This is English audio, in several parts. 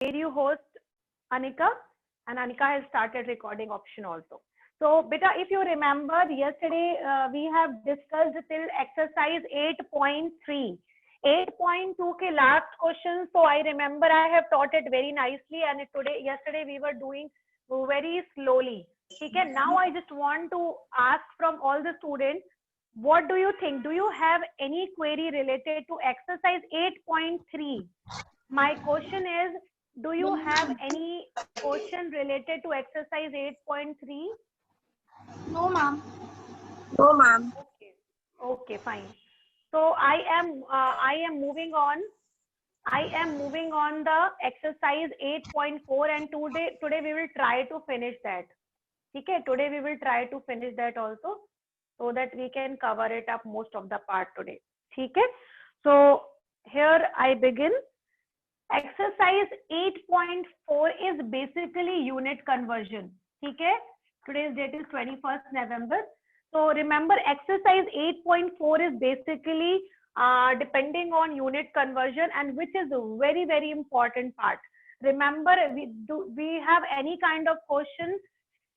radio host Anika, and Anika has started recording option also. So, beta, if you remember, yesterday we have discussed till exercise 8.3. 8.2 के last question. So I remember I have taught it very nicely, and yesterday we were doing very slowly. Okay, now I just want to ask from all the students, what do you think? Do you have any query related to exercise 8.3? My question is, do you have any question related to exercise 8.3? No, ma'am. No, ma'am. Okay, fine. So I am moving on. I am moving on the exercise 8.4, and today we will try to finish that. Okay, today we will try to finish that also, so that we can cover it up most of the part today. Okay, so here I begin. Exercise 8.4 is basically unit conversion. Okay, today's date is 21st November. So remember, exercise 8.4 is basically depending on unit conversion, and which is a very, very important part. Remember, we have any kind of question.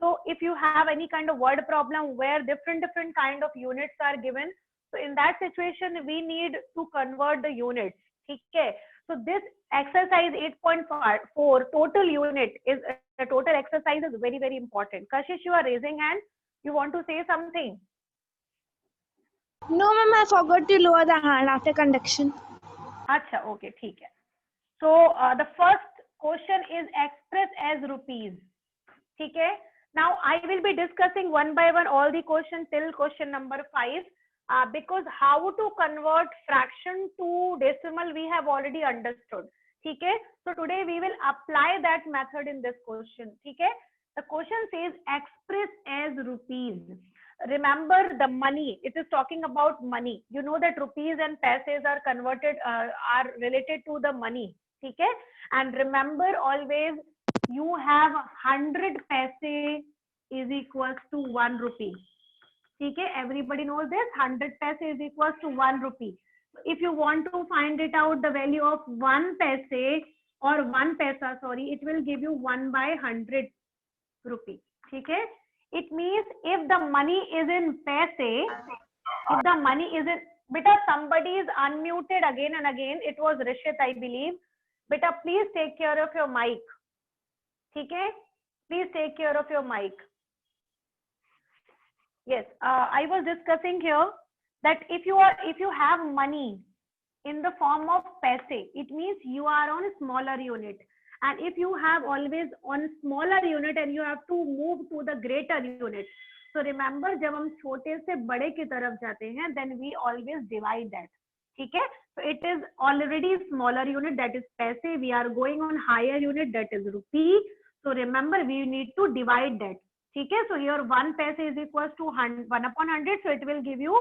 So if you have any kind of word problem where different kind of units are given, so in that situation, we need to convert the units. Okay. So this exercise 8.4 total unit is the total exercise is very, very important. Kashish, you are raising hand. You want to say something? No, ma'am, I forgot to lower the hand after conduction. Acha, okay, ठीक है. So the first question is express as rupees. ठीक है. Now I will be discussing one by one all the questions till question number 5. Because how to convert fraction to decimal we have already understood. Okay, so today we will apply that method in this question. Okay, the question says express as rupees. Remember the money, it is talking about money. You know that rupees and paise are converted, are related to the money. Okay, and remember always you have 100 paise is equals to 1 rupee. Okay, everybody knows this. 100 paise is equals to 1 rupee. If you want to find it out, the value of 1 paise or 1 paisa, sorry, it will give you 1 by 100 rupee. Okay, it means if the money is in paise, if the money is in, beta, somebody is unmuted again and again. It was Rishit, I believe. Beta, please take care of your mic. Okay, please take care of your mic. Yes, I was discussing here that if you have money in the form of paise, it means you are on a smaller unit. And if you have always on smaller unit and you have to move to the greater unit. So remember, जब हम छोटे से बड़े की तरफ जाते हैं, then we always divide that. ठीक है? So it is already smaller unit, that is paise. We are going on higher unit, that is rupee. So remember, we need to divide that. Okay, so here 1 paise is equals to 1 upon 100, so it will give you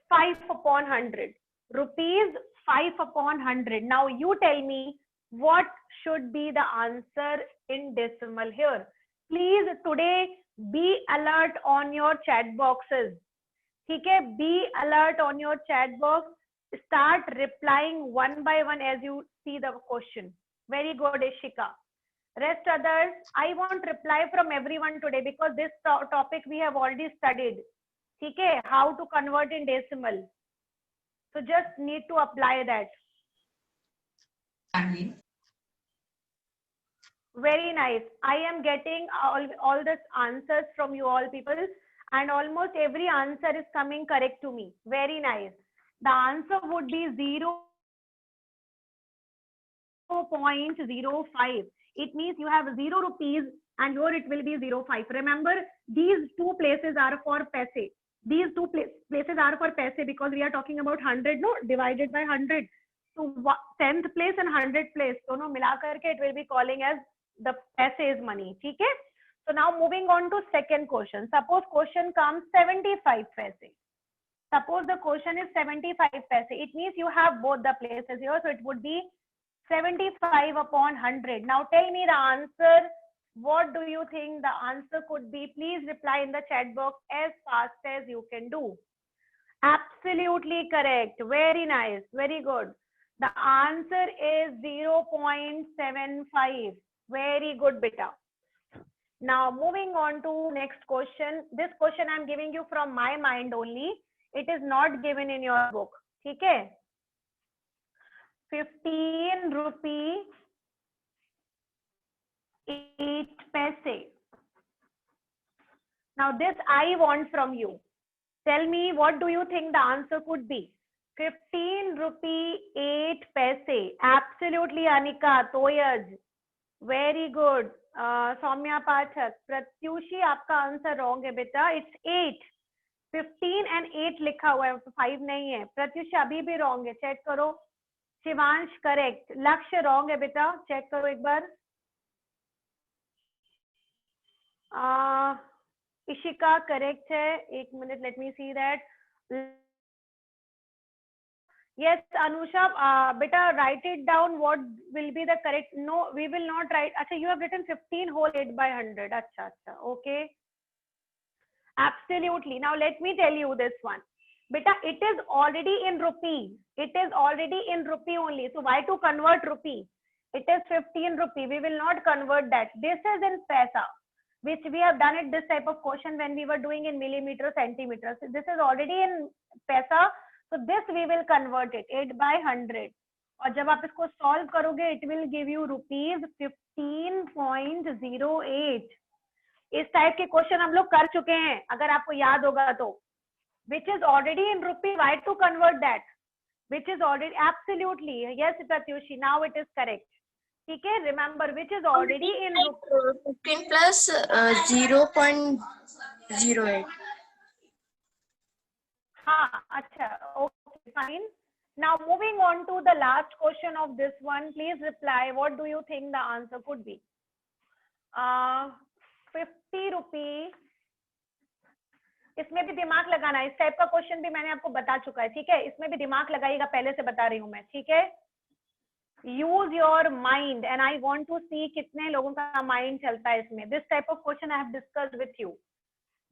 5 upon 100. Rupees 5 upon 100. Now you tell me what should be the answer in decimal here. Please today be alert on your chat boxes. Okay, be alert on your chat box. Start replying one by one as you see the question. Very good, Ishika. Rest others, I won't reply from everyone today because this topic we have already studied. Okay, how to convert in decimal. So just need to apply that. Very nice. I am getting all the answers from you all people, and almost every answer is coming correct to me. Very nice. The answer would be 0.05. It means you have 0 rupees and here it will be 0.5. Remember, these two places are for paise. These two places are for paise because we are talking about 100, no, divided by 100. So 10th place and 100th place, dono mila karke it will be calling as the paise money. Okay? So now moving on to second question. Suppose question comes 75 paise. Suppose the question is 75 paise. It means you have both the places here. So it would be 75 upon 100. Now tell me the answer. What do you think the answer could be? Please reply in the chat box as fast as you can do. Absolutely correct. Very nice. Very good. The answer is 0.75. Very good, beta. Now moving on to next question. This question I'm giving you from my mind only. It is not given in your book. ठीक है? 15 rupee 8 paise. Now this I want from you. Tell me, what do you think the answer could be? 15 rupee 8 paise. Absolutely, Anika, Toyaj. Very good. Soumya Pathak. Pratyushi, आपका answer wrong है बेटा. It's 8. 15 and 8 लिखा हुआ है, 5 नहीं है. प्रत्युषी अभी भी wrong है. चेक करो. शिवांश करेक्ट. लक्ष्य wrong है बेटा. चेक करो एक बार. इशिका करेक्ट है. एक minute, let me see that. Yes, Anusha, beta, write it down. What will be the correct? No, we will not write. Acha, you have written 15 whole 8 by 100. Acha, okay. Absolutely. Now let me tell you this one. Beta, it is already in rupee. It is already in rupee only. So why to convert rupee? It is 15 rupee. We will not convert that. This is in paisa, which we have done it this type of question when we were doing in millimeter, centimeters. So this is already in paisa. So this we will convert it 8 by 100. और जब आप इसको solve करोगे, it will give you rupees 15.08. इस type के question हम लोग कर चुके हैं, अगर आपको याद होगा तो. Which is already in rupee. Why to convert that? Which is already, absolutely, yes, Pratyushi. Now it is correct. ठीक है, remember which is already in rupee. 15 plus 0.08. हाँ, अच्छा, okay, fine. Now moving on to the last question of this one. Please reply. What do you think the answer could be? 50 rupee. इसमें भी दिमाग लगाना है. इस टाइप का question भी मैंने आपको बता चुका है. ठीक है, इसमें भी दिमाग लगाइएगा, पहले से बता रही हूँ मैं. ठीक है, use your mind and I want to see कितने लोगों का माइंड चलता है इसमें. This type of question I have discussed with you.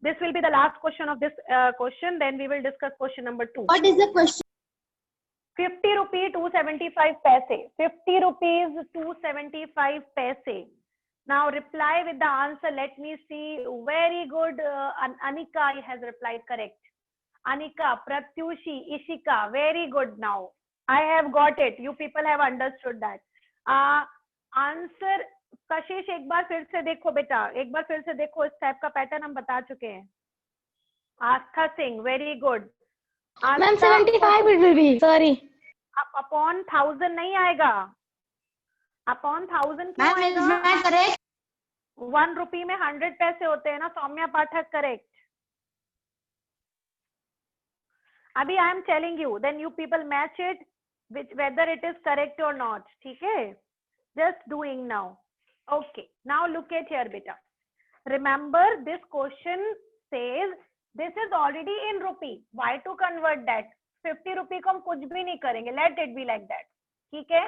This will be the last question of this question. Then we will discuss question number 2. What is the question? 50 rupee 275 paise. 50 rupees 275 paise. Now reply with the answer. Let me see. Very good. Anika has replied correct. Anika, Pratyushi, Ishika. Very good. Now I have got it. You people have understood that. Answer. कशिश, एक बार फिर से देखो बेटा, एक बार फिर से देखो. इस टाइप का पैटर्न हम बता चुके हैं. Aastha Singh, very good. Ma'am, 75 it will be. Sorry. Upon 1000 नहीं आएगा. अपॉन 1000 क्यों Ma'am, is आएगा? not correct. 1 रुपी में 100 पैसे होते हैं ना. सौम्या पाठक करेक्ट. अभी I am telling you, then you people match it whether it is correct or not. ठीक है, just doing now. Okay, now look at here beta. Remember this question says this is already in rupee. Why to convert that? 50 rupee को हम कुछ भी नहीं करेंगे. Let it be like that. ठीक है,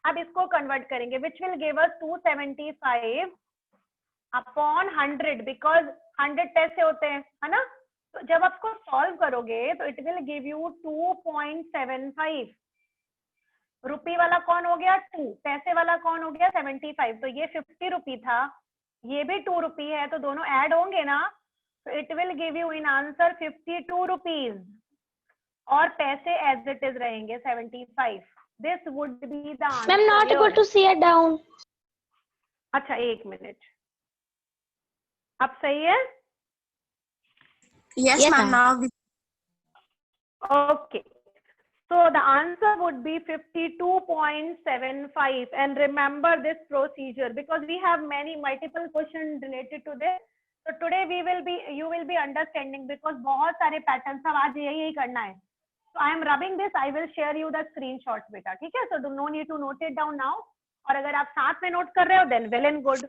अब इसको convert करेंगे, which will give us 275 upon 100 because 100 पैसे होते हैं, है ना. तो जब आप इसको solve करोगे तो it will give you 2.75. रुपी वाला कौन हो गया 2, पैसे वाला कौन हो गया 75. तो ये 50 रुपी था, ये भी 2 रुपी है, तो दोनों ऐड होंगे ना. तो it will give you in answer 52 rupees और पैसे एज इट इज रहेंगे 75. This would be the answer. Ma'am, not able to see it down. अच्छा, एक मिनट. अब सही है? Yes, ma'am. Now we Okay. So the answer would be 52.75. And remember this procedure because we have multiple questions related to this. So today you will be understanding because बहुत सारे patterns सब आज यही करना है. So I am rubbing this. I will share you the screenshot बेटा. ठीक है? So no need to note it down now. और अगर आप साथ में note कर रहे हो then well and good.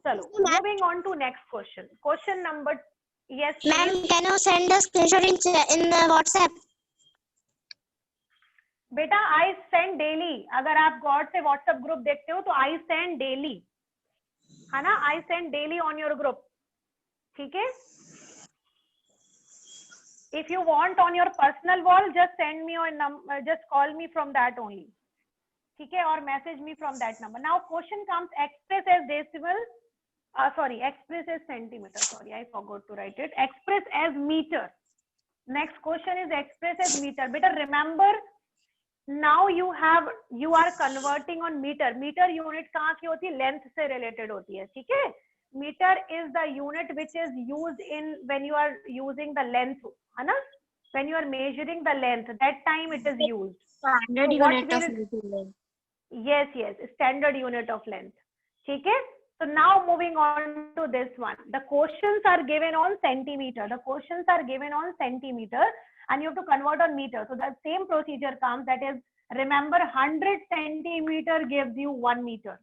चलो, moving on to next question. Question number, yes. Ma'am, can you send a screenshot in WhatsApp? बेटा आई सेंड डेली. अगर आप गॉड से व्हाट्सएप ग्रुप देखते हो तो आई सेंड डेली, है ना. I send daily on your group. ठीक है. If you want on your personal wall just send me और just call me from that only. ठीक है, और message me from that number. Now question comes express as decimal, sorry, express as centimeter, sorry, I forgot to write it. Express as meter. Next question is express as meter. Beta, remember, now you are converting on meter. Meter unit कहाँ की होती है? Length से related होती है, ठीक है. Meter is the unit which is used in when you are using the length, है ना? When you are measuring the length, that time it is used. Standard So what unit of will- meter. Yes, yes, standard unit of length. ठीक है. So now moving on to this one. The questions are given on centimeter. The questions are given on centimeter and you have to convert on meter. So the same procedure comes, that is, remember 100 centimeter gives you 1 meter.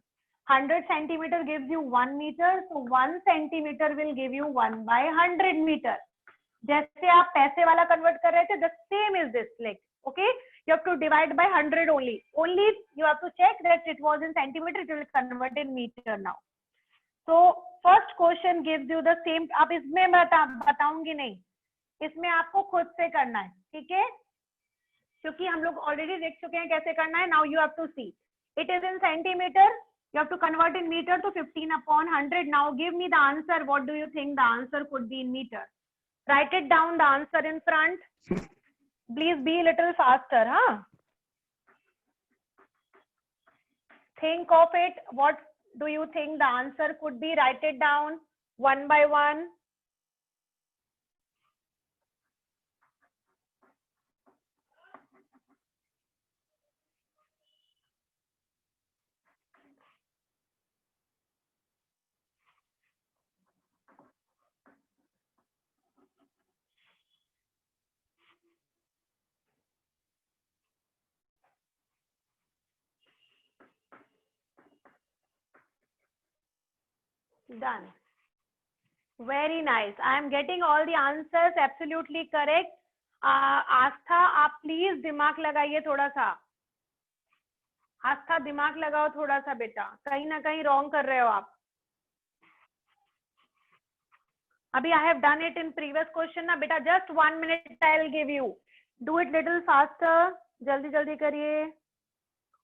100 centimeter gives you 1 meter. So 1 centimeter will give you 1 by 100 meter. जैसे आप पैसे वाला convert कर रहे थे, the same is this, like, okay? You have to divide by 100 only. Only you have to check that it was in centimeter, it will convert in meter now. So first question gives you the same. आप इसमें बताऊंगी नहीं, इसमें आपको खुद से करना है, ठीक है, क्योंकि हम लोग ऑलरेडी देख चुके हैं कैसे करना है. Now you have to see. It is in centimeter. You have to convert in meter to 15/100. Now give me the answer. What do you think the answer could be in meter? Write it down, the answer in front. Please be a little faster, huh? Think of it. What do you think the answer could be? Write it down one by one. Done. Very nice. I am getting all the answers absolutely correct. आस्था, आप please दिमाग लगाइए थोड़ा सा. आस्था, दिमाग लगाओ थोड़ा सा बेटा, कहीं ना कहीं रॉन्ग कर रहे हो आप. अभी I have done it in previous question ना बेटा. Just 1 minute I'll give you. Do it little faster. जल्दी जल्दी करिए.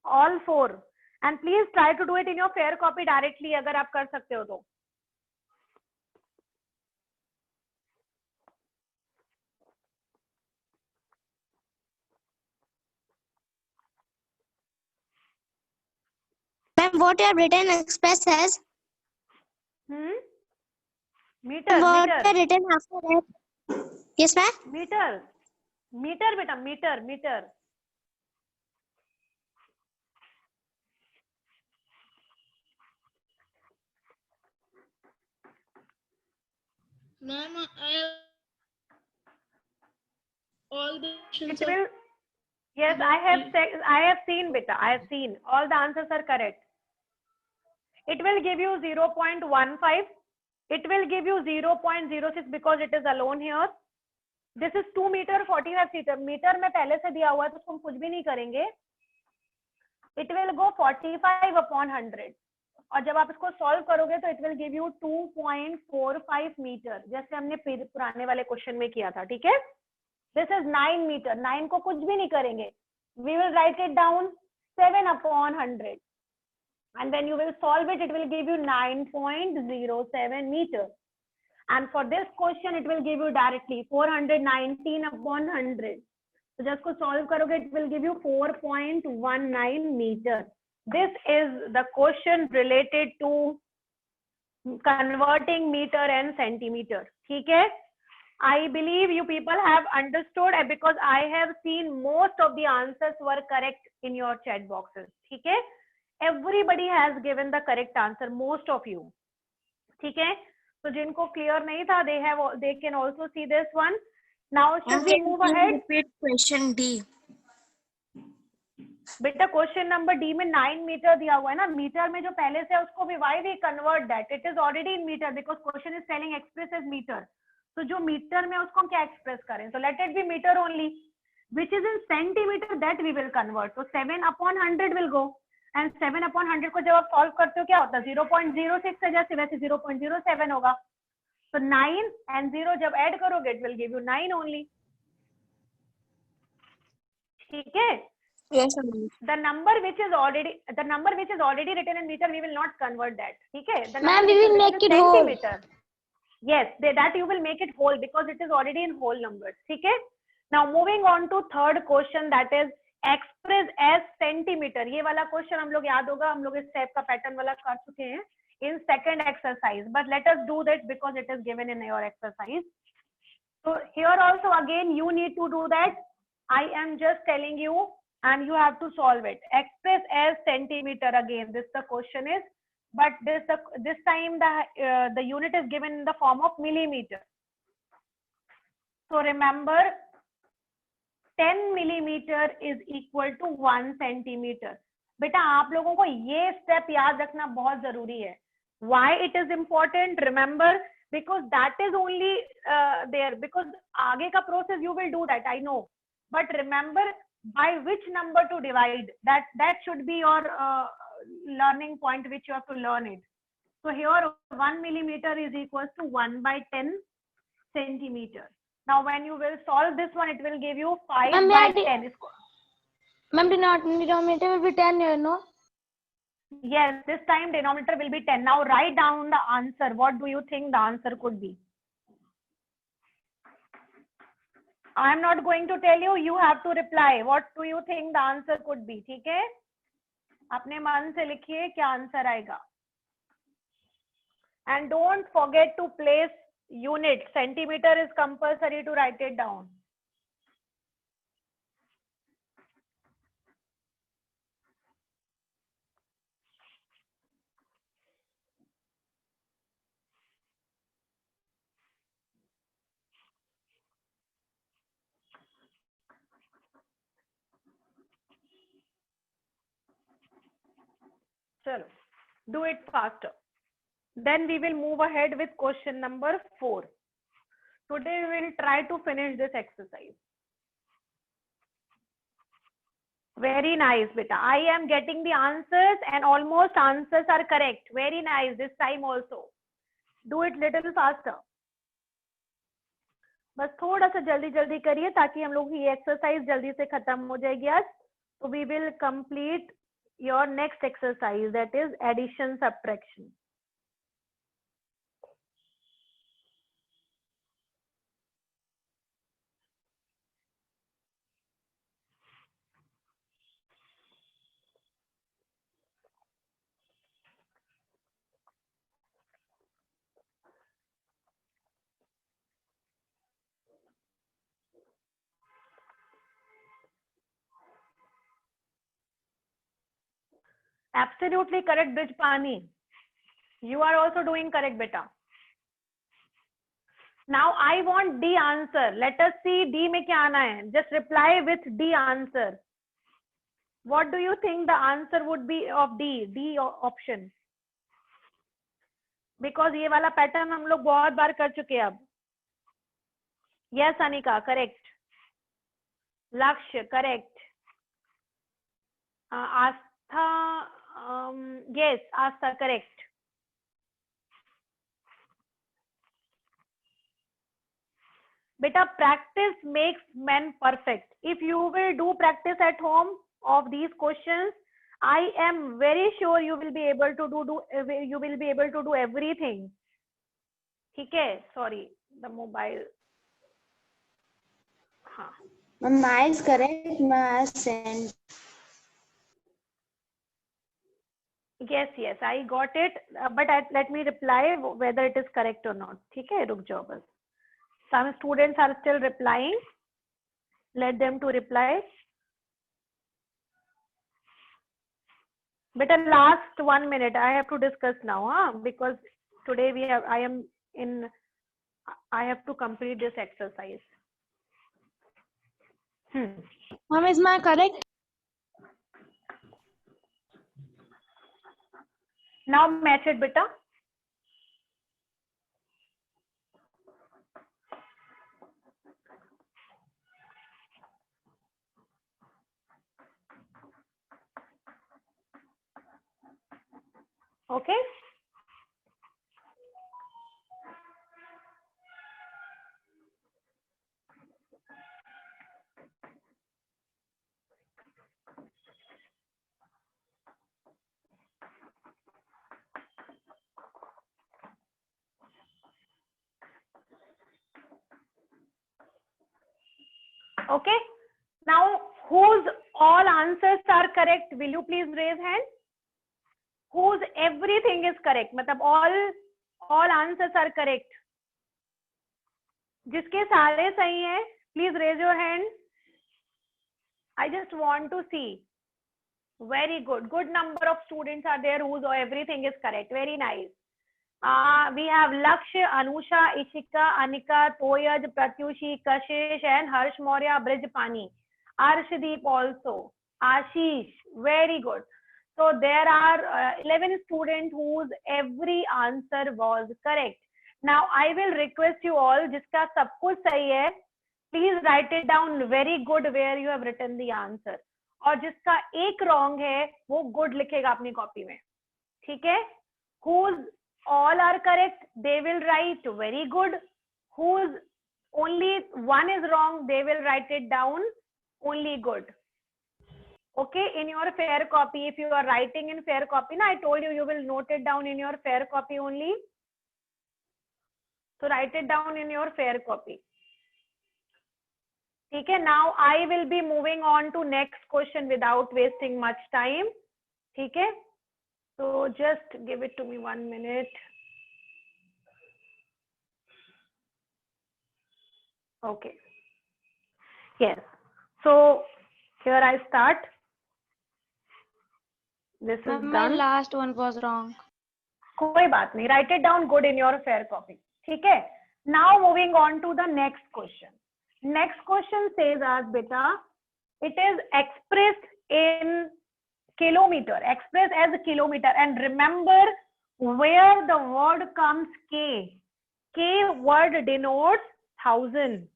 All 4. And please try to do it in your fair copy directly अगर आप कर सकते हो तो. Ma'am, what you have written express as? Meter, What you meter, have written after that? Yes, ma'am. meter, meter बेटा, meter, meter. Ma'am, I have all the questions It of will. Yes, I have seen beta. I have seen. All the answers are correct. It will give you 0.15. It will give you 0.06 because it is alone here. This is 2 meter 45 meter. Meter में पहले से दिया हुआ है तो उसको हम कुछ भी नहीं करेंगे. It will go 45/100. और जब आप इसको सॉल्व करोगे तो it will give you 2.45 metre, जैसे हमने पुराने वाले क्वेश्चन में किया था, ठीक है. This is 9 meter. 9 को कुछ भी नहीं करेंगे. We will write it down 7/100. And when you will solve it, it will give you 9.07 meter. And for this question, it will give you directly 419/100. So just को solve करोगे, it will give you 4.19 meter. This is the question related to converting meter and centimeter. ठीक है? I believe you people have understood because I have seen most of the answers were correct in your chat boxes. ठीक है? Everybody has given the correct answer, most of you. ठीक है? So जिनको clear नहीं था, they can also see this one. Now should we move ahead? Repeat question D. बेटा question number D में 9 metre दिया हुआ है ना. मीटर में जो पहले से है उसको भी why we convert that? It is already in meter because question is telling express as meter. तो जो मीटर में उसको हम क्या एक्सप्रेस करें? So let it be meter only. Which is in centimeter, that we will convert. So 7/100 will go. And 7/100 को जब आप सॉल्व करते हो क्या होता है? 0.06 है, जैसे वैसे 0.07 होगा. So 9 and 0 जब ऐड करोगे it will give you 9 only. ठीक है? Yes, sir. The number which is already written in meter, we will not convert that. Okay, the Ma'am, number we which is will written make in it whole. centimeter. Yes, that you will make it whole because it is already in whole numbers. Okay. Now moving on to third question, that is express as centimeter. ये वाला question हम लोग याद होगा, हम लोग इस type का पैटर्न वाला कर चुके हैं in second exercise. But let us do that because it is given in your exercise. So here also again you need to do that. I am just telling you and you have to solve it. Express as centimeter again. This the question is, but this time the unit is given in the form of millimeter. So remember, 10 millimeter is equal to 1 centimeter. बेटा आप लोगों को ये step याद रखना बहुत जरूरी है. Why it is important? Remember, because that is only there. Because आगे का process you will do that, I know. But remember by which number to divide. That should be your learning point which you have to learn it. So here 1 millimeter is equals to 1 by 10 centimeter. Now when you will solve this one, it will give you 5 Ma'am, by yeah, 10. Ma'am, denominator will be 10 here, no? Yes, this time denominator will be 10. Now write down the answer. What do you think the answer could be? I am not going to tell you. You have to reply. What do you think the answer could be? ठीक है? अपने मन से लिखिए क्या answer आएगा. And don't forget to place unit. Centimeter is compulsory to write it down. Chalo, do it faster. Then we will move ahead with question number 4. Today we will try to finish this exercise. Very nice, beta. I am getting the answers and almost answers are correct. Very nice this time also. Do it little faster. बस थोड़ा सा जल्दी जल्दी करिए ताकि हम लोग ये एक्सरसाइज जल्दी से खत्म हो जाएगी आज. So we will complete your next exercise, that is addition subtraction. Absolutely correct, Bijpani. You are also doing correct, beta. Now I want D answer. Let us see D में क्या आना है. Just reply with D answer. What do you think the answer would be of D option? Because ये वाला pattern हम लोग बहुत बार कर चुके हैं अब. Yes, Anika, correct. Lakshya, correct. Astha, yes, Astha, correct. Beta, practice makes men perfect. If you will do practice at home of these questions, I am very sure you will be able to do everything. ठीक है? Sorry, the mobile. हाँ. Ma is correct. Ma sent. Yes, I got it. But let me reply whether it is correct or not. ठीक है? रुक जाओ बस. Some students are still replying. Let them to reply. But last 1 minute, I have to discuss now, huh? Because today I have to complete this exercise. Ma'am, is my correct? Now match it, beta. Okay. Okay. Now, whose all answers are correct? Will you please raise hand? Whose everything is correct? मतलब all answers are correct. जिसके सारे सही हैं, please raise your hand. I just want to see. Very good. Good number of students are there whose everything is correct. Very nice. We have Lakshya, Anusha, Ishika, Anika, Toyaj, Pratyushi, Kashish, and Harsh Maurya, Brijpani. Arshdeep also. Ashish. Very good. So there are 11 students whose every answer was correct. Now I will request you all, जिसका सब कुछ सही है, please write it down very good where you have written the answer. और जिसका एक wrong है, वो good लिखेगा अपनी कॉपी में. ठीक है? Whose all are correct, they will write very good. Whose only one is wrong, they will write it down only good. Okay, in your fair copy, if you are writing in fair copy, I told you, you will note it down in your fair copy only. So write it down in your fair copy. Okay, now I will be moving on to next question without wasting much time. Okay, so just give it to me 1 minute. Okay. Yes. So here I start. This is My done. last one was wrong. कोई बात नहीं. Write it down good in your fair copy. ठीक है. Now moving on to the next question. Next question says as beta, it is expressed in kilometer. Expressed as a kilometer. And remember where the word comes K. K word denotes 1000.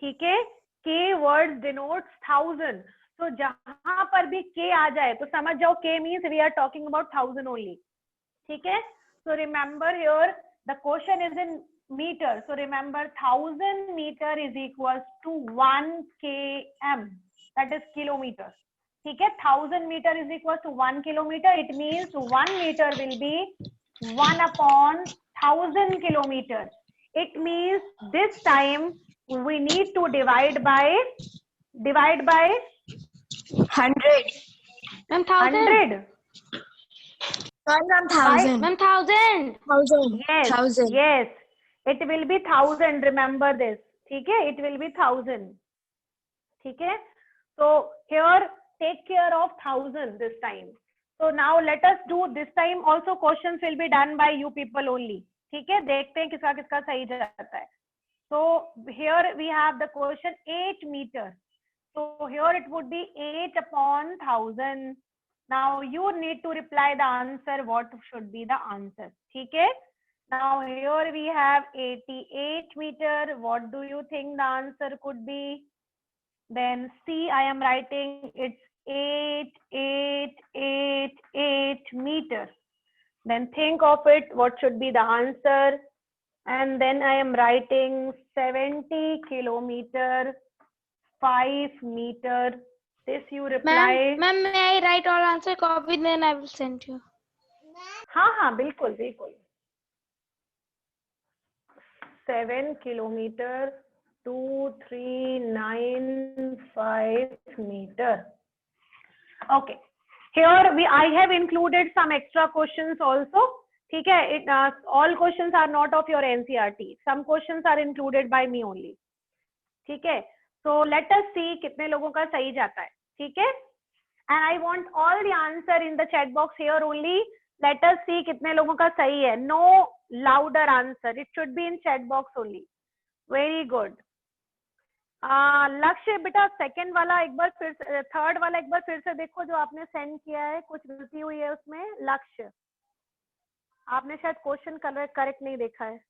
ठीक है. K word denotes 1000. तो जहां पर भी K आ जाए तो समझ जाओ K means we are talking about 1000 only. ठीक है. So remember here the question is in meter. So remember 1000 meter is equals to 1 km. That is kilometer. ठीक है. 1000 meter is equals to 1 kilometer. It means 1 meter will be 1 upon 1000 kilometer. It means this time we need to divide by 100. Ma'am, 1000. 100. Ma'am, Ma'am, 1000. 1000. Yes, 1000. yes. It will be 1000. Remember this. ठीक है. It will be 1000. ठीक है. So here take care of 1000 this time. So now let us do this time also questions will be done by you people only. ठीक है. देखते हैं किसका किसका सही जाता है. So here we have the question 8 meter. So here it would be 8 upon 1000. Now you need to reply the answer. What should be the answer? ठीक है. Now here we have 88 meter. What do you think the answer could be? Then C, I am writing it's 8 meter. Then think of it. What should be the answer? And then I am writing 70 kilometer, 5 meter. This you reply. Ma'am, may I write all answer copy, then I will send you. हाँ बिल्कुल बिल्कुल. 7 kilometer, 2395 meter. Okay. Here I have included some extra questions also. ठीक है. All questions are not of your NCERT. Some questions are included by me only. ठीक है. So let us see कितने लोगों का सही जाता है. ठीक है. And I want all the answer in the chat box here only. Let us see कितने लोगों का सही है. No louder answer. It should be in chat box only. Very good. लक्ष्य बेटा सेकंड वाला एक बार फिर से, थर्ड वाला एक बार फिर से देखो जो आपने सेंड किया है. कुछ गलती हुई है उसमें. लक्ष्य आपने शायद क्वेश्चन करेक्ट नहीं देखा है.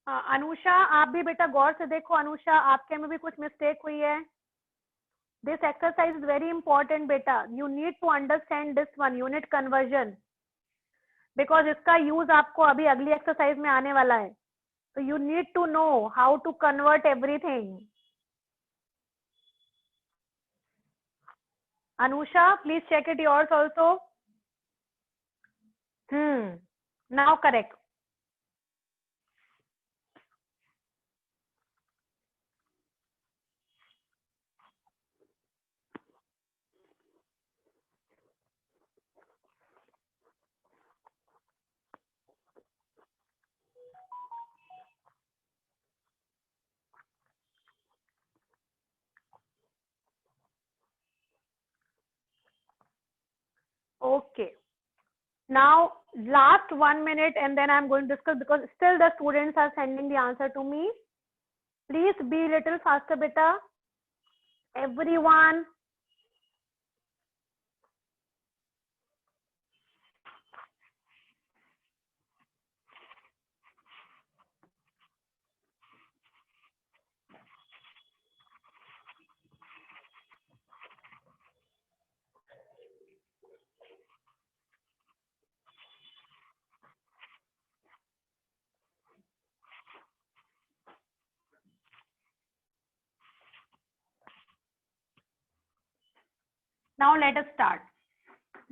अनुषा आप भी बेटा गौर से देखो. अनुषा आपके में भी कुछ मिस्टेक हुई है. This exercise is very important, beta. You need to understand this one, unit conversion, because इसका use आपको अभी अगली exercise में आने वाला है. So you need to know how to convert everything. Anusha, please check it yours also. Now correct. Okay. Now last 1 minute and then I'm going to discuss, because still the students are sending the answer to me. Please be little faster, beta. Everyone. Now let us start.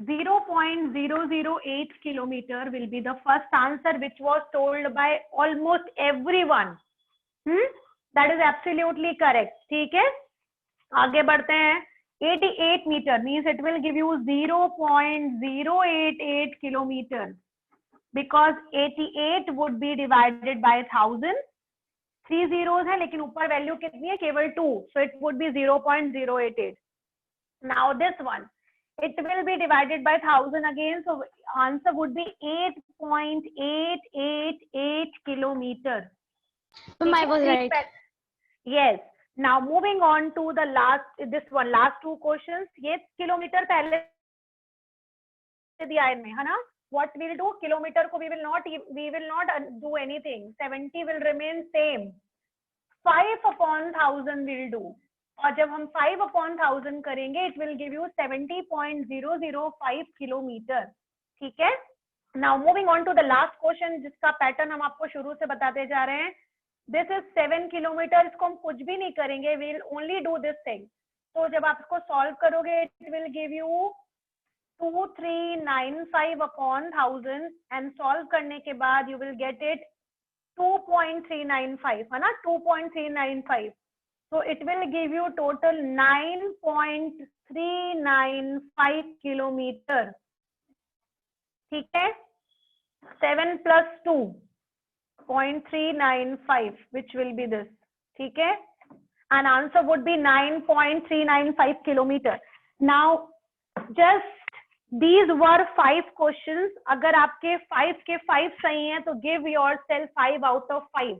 0.008 kilometer will be the first answer, which was told by almost everyone. That is absolutely correct. ठीक है, आगे बढ़ते हैं. 88 meter means it will give you 0.088 kilometer, because 88 would be divided by 1000. 3 zeros है, लेकिन ऊपर value कितनी है? केवल 2. So it would be 0.088. Now this one, it will be divided by 1000 again. So answer would be 8.888 kilometer. I was right. Yes. Now moving on to the last, this one, last two questions. ये kilometre पहले दिया है इनमें, है ना? What we'll do? Kilometre को we will not do anything. 70 will remain same. 5/1000 will do. और जब हम 5/1000 करेंगे, it will give you 70.005 kilometre. ठीक है? Now moving on to the last question, जिसका पैटर्न हम आपको शुरू से बताते जा रहे हैं. This is 7 kilometre. इसको हम कुछ भी नहीं करेंगे. We will only do this thing. तो जब आप इसको सॉल्व करोगे, it will give you 2395/1000 and solve करने के बाद you will get it 2.395, है ना? 2.395. So it will give you total 9.395 kilometer. ठीक है? 7 plus 2.395, which will be this. ठीक है? And answer would be 9.395 kilometer. Now, just these were 5 questions. अगर आपके 5 के 5 सही हैं, तो give yourself 5 out of 5.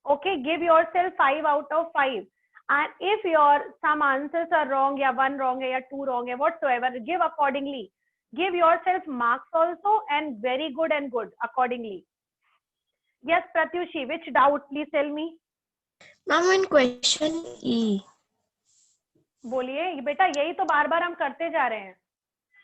Okay, give yourself 5 out of 5. And if your some answers are wrong, या 1 wrong है, या 2 wrong है, whatsoever, give accordingly. Give yourself marks also, and very good and good accordingly. Yes, Pratyushi, which doubt? Please tell me. Ma'am, in question E. बोलिए बेटा, यही तो बार बार हम करते जा रहे हैं.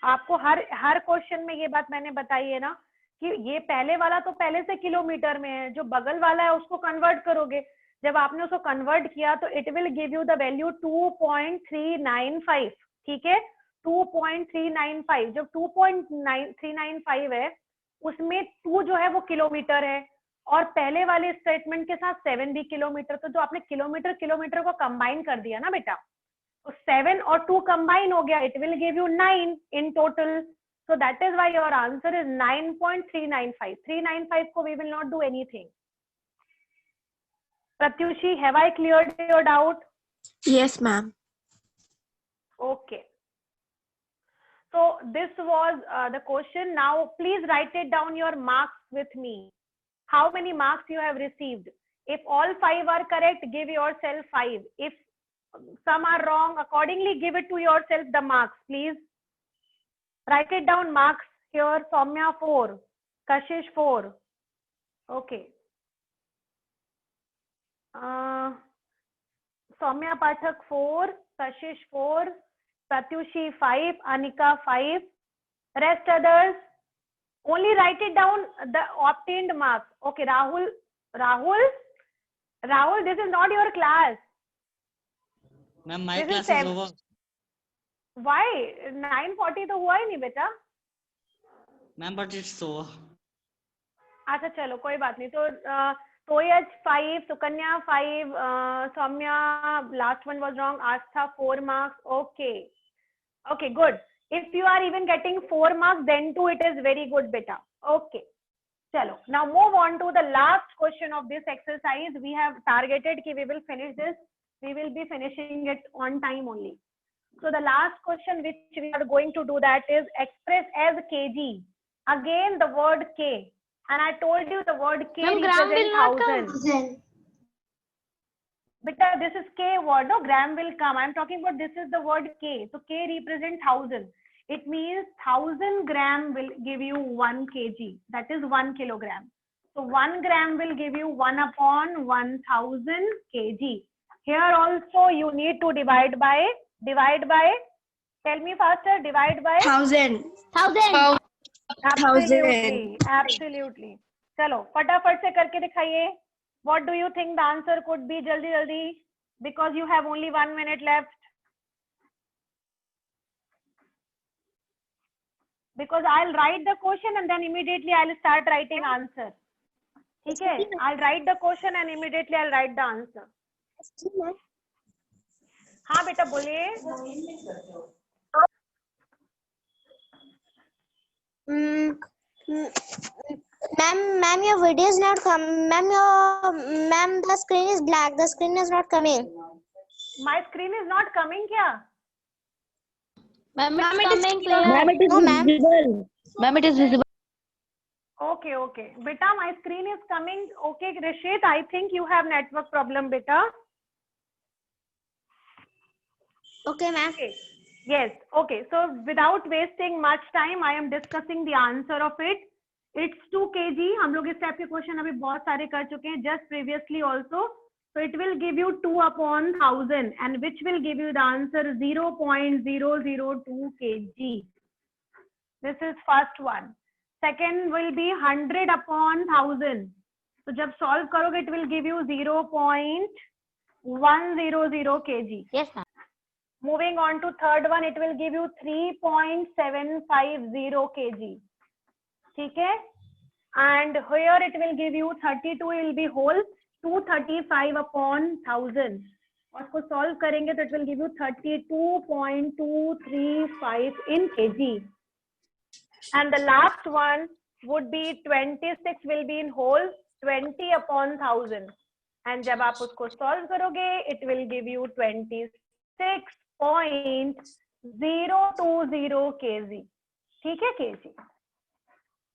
आपको हर क्वेश्चन में ये बात मैंने बताई है ना, कि ये पहले वाला तो पहले से किलोमीटर में है, जो बगल वाला है उसको कन्वर्ट करोगे. जब आपने उसको कन्वर्ट किया तो it will give you the value 2.395. ठीक है? 2.395. जब 2.395 है, उसमें 2 जो है वो किलोमीटर है, और पहले वाले स्टेटमेंट के साथ 7 भी किलोमीटर. तो जो आपने किलोमीटर को कंबाइन कर दिया ना बेटा, तो 7 और 2 कंबाइन हो गया. It will give you 9 in total. So that is why your answer is 9.395. 395 को we will not do anything. Pratyushi, have I cleared your doubt? Yes, ma'am. Okay. So this was the question. Now please write it down your marks with me. How many marks you have received? If all 5 are correct, give yourself 5. If some are wrong, accordingly give it to yourself the marks, please. Write it down, marks here. Soumya 4, Kashish 4. Okay. Soumya Pathak 4, Kashish 4, Pratyushi 5, Anika 5. Rest others, only write it down the obtained marks. Okay, Rahul, this is not your class. Ma'am, my This is class is over. Why? 9:40 तो हुआ ही नहीं बेटा. Ma'am, but it's over. अच्छा चलो कोई बात नहीं. तो Toyaj 5, Sukanya 5, Soumya, last one was wrong. Astha 4 marks. Okay, good. If you are even getting 4 marks, then too it is very good beta. Okay, chalo. Now move on to the last question of this exercise. We have targeted कि we will finish this. We will be finishing it on time only. So the last question which we are going to do that is express as kg. Again the word k. And I told you the word k Ma'am, gram will not come. represents 1000. Because this is k word, no, gram will come. I'm talking about this is the word k. So k represents 1000. It means 1000 gram will give you 1 kg. That is 1 kilogram. So 1 gram will give you 1 upon 1000 kg. Here also you need to divide by, tell me faster, divide by 1000. 1000. Absolutely. चलो फटाफट से करके दिखाइए. What do you think the answer could be? जल्दी because you have only 1 minute left. Because I'll write the question and then immediately I'll start writing answer. ठीक है? I'll write the question and immediately I'll write the answer. हाँ बेटा बोलिए. Ma'am, your video is not coming. Ma'am, the screen is black. The screen is not coming. My screen is not coming क्या? Ma'am, it's coming clear. No, ma'am. Ma'am, it is visible. Okay. Beta, my screen is coming. Okay, Rishit, I think you have network problem, beta. Okay, ma'am. Okay. Yes. Okay. So without wasting much time, I am discussing the answer of it. It's 2 kg. हम लोग इस type के question अभी बहुत सारे कर चुके हैं. Just previously also. So it will give you 2 upon 1000 and which will give you the answer 0.002 kg. This is first one. Second will be 100 upon 1000. So जब solve करोगे it will give you 0.100 kg. Yes, ma'am. Moving on to third one, it will give you 3.750 kg. ठीक है? And here it will give you 32 will be whole, 235 upon 1000. और इसको solve करेंगे तो it will give you 32.235 in kg. And the last one would be 26 will be in whole, 20 upon 1000. And जब आप उसको solve करोगे, it will give you 26.020 kg. ठीक है kg?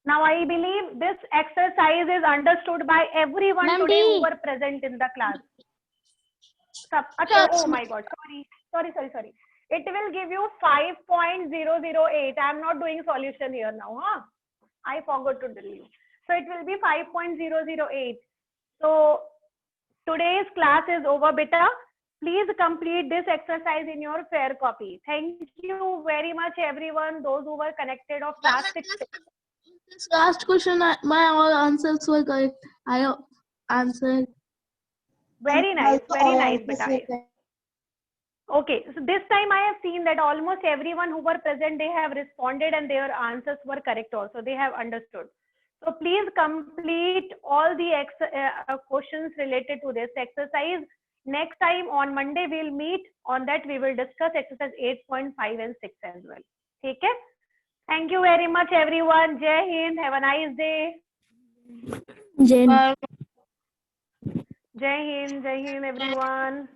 Now I believe this exercise is understood by everyone today who were present in the class. Oh my God, sorry. It will give you 5.008. I am not doing solution here now. Huh? I forgot to tell you. So it will be 5.008. So today's class is over, beta. Please complete this exercise in your fair copy. Thank you very much, everyone. Those who were connected of class 6. This last question, my all answers were correct. I answered. Very nice, beta. Okay, so this time I have seen that almost everyone who were present, they have responded and their answers were correct also. They have understood. So please complete all the questions related to this exercise. Next time on Monday, we'll meet. On that, we will discuss exercise 8.5 and 6 as well. Okay? Thank you very much, everyone. Jai Hind. Have a nice day. Jai Hind, everyone.